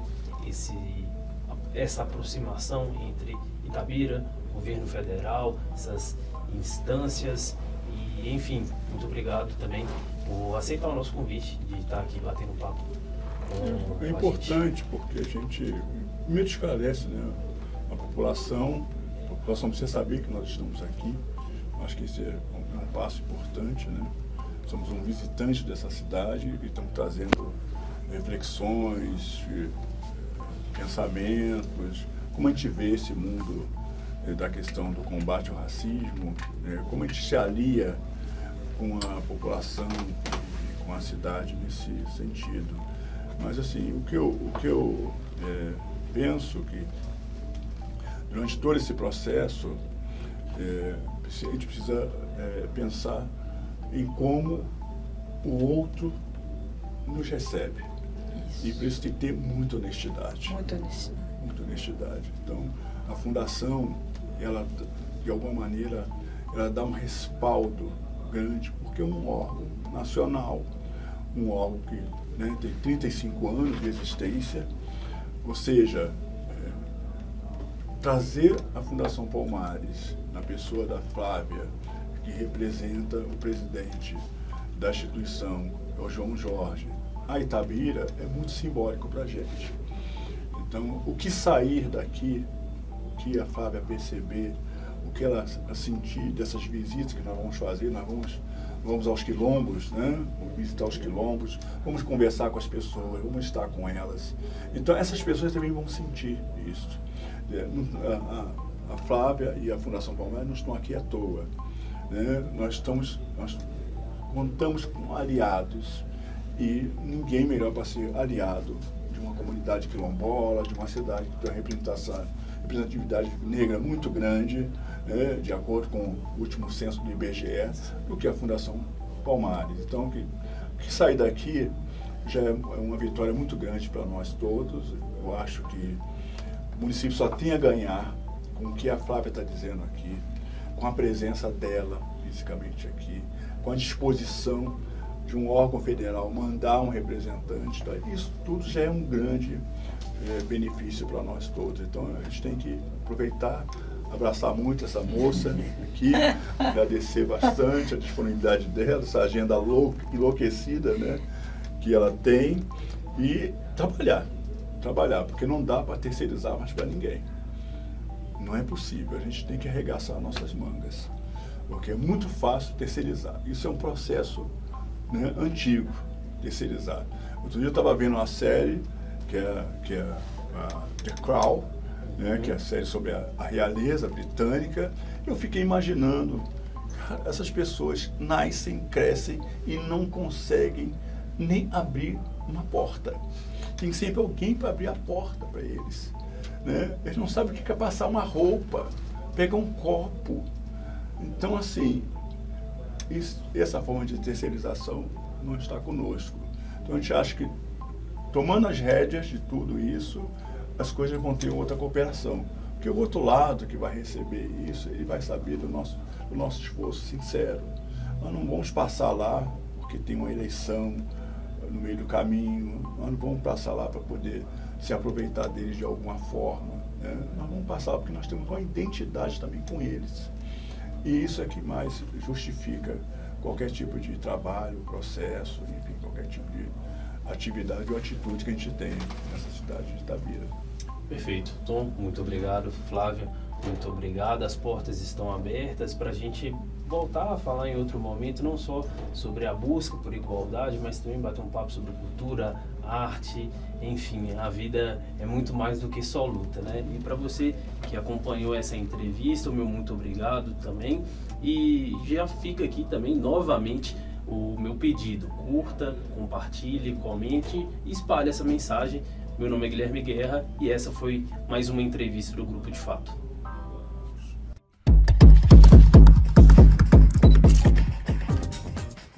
essa aproximação entre Itabira, governo federal, essas instâncias e, enfim, muito obrigado também por aceitar o nosso convite de estar aqui batendo papo. É importante, porque a gente Primeiro esclarece, né? A população precisa saber que nós estamos aqui. Acho que esse é um passo importante, né? Somos um visitante dessa cidade e estamos trazendo reflexões, pensamentos, como a gente vê esse mundo da questão do combate ao racismo, como a gente se alia com a população e com a cidade nesse sentido. Mas assim, o que eu penso que durante todo esse processo a gente precisa pensar em como o outro nos recebe. Isso. E por isso tem que ter muita honestidade. Muita honestidade. Muita honestidade. Então, a Fundação, ela, de alguma maneira, ela dá um respaldo grande, porque é um órgão nacional, um órgão que, né, tem 35 anos de existência, ou seja, trazer a Fundação Palmares, na pessoa da Flávia, que representa o presidente da instituição, o João Jorge, a Itabira, é muito simbólico para a gente. Então, o que sair daqui, o que a Flávia perceber, o que ela sentir dessas visitas que nós vamos fazer, nós vamos aos quilombos, né? Vamos visitar os quilombos, vamos conversar com as pessoas, vamos estar com elas. Então, essas pessoas também vão sentir isso. A Flávia e a Fundação Palmares não estão aqui à toa, né? Nós contamos com aliados e ninguém melhor para ser aliado de uma comunidade quilombola, de uma cidade que tem uma representatividade negra muito grande, né, de acordo com o último censo do IBGE, do que a Fundação Palmares. Então, o que sair daqui já é uma vitória muito grande para nós todos. Eu acho que o município só tem a ganhar com o que a Flávia está dizendo aqui, com a presença dela fisicamente aqui, com a disposição de um órgão federal mandar um representante. Tá? Isso tudo já é um grande benefício para nós todos. Então, a gente tem que aproveitar, abraçar muito essa moça aqui, agradecer bastante a disponibilidade dela, essa agenda enlouquecida, né, que ela tem, e trabalhar, porque não dá para terceirizar mais para ninguém. Não é possível, a gente tem que arregaçar nossas mangas, porque é muito fácil terceirizar. Isso é um processo, né, antigo, terceirizar. Outro dia eu estava vendo uma série, que é a The Crown, né, que é a série sobre a realeza britânica. Eu fiquei imaginando, cara, essas pessoas nascem, crescem e não conseguem nem abrir uma porta. Tem sempre alguém para abrir a porta para eles, né? Eles não sabem o que é passar uma roupa, pegar um copo. Então, assim, essa forma de terceirização não está conosco. Então, a gente acha que, tomando as rédeas de tudo isso, as coisas vão ter outra cooperação. Porque o outro lado que vai receber isso, ele vai saber do nosso esforço sincero. Nós não vamos passar lá porque tem uma eleição no meio do caminho, nós não vamos passar lá para poder se aproveitar deles de alguma forma, né? Nós vamos passar lá porque nós temos uma identidade também com eles. E isso é que mais justifica qualquer tipo de trabalho, processo, enfim, qualquer tipo de atividade ou atitude que a gente tem nessa cidade de Itabira. Perfeito. Tom, muito obrigado. Flávia, muito obrigado. As portas estão abertas para a gente voltar a falar em outro momento, não só sobre a busca por igualdade, mas também bater um papo sobre cultura, arte, enfim, a vida é muito mais do que só luta, né? E para você que acompanhou essa entrevista, o meu muito obrigado também. E já fica aqui também novamente o meu pedido: curta, compartilhe, comente e espalhe essa mensagem. Meu nome é Guilherme Guerra e essa foi mais uma entrevista do Grupo de Fato.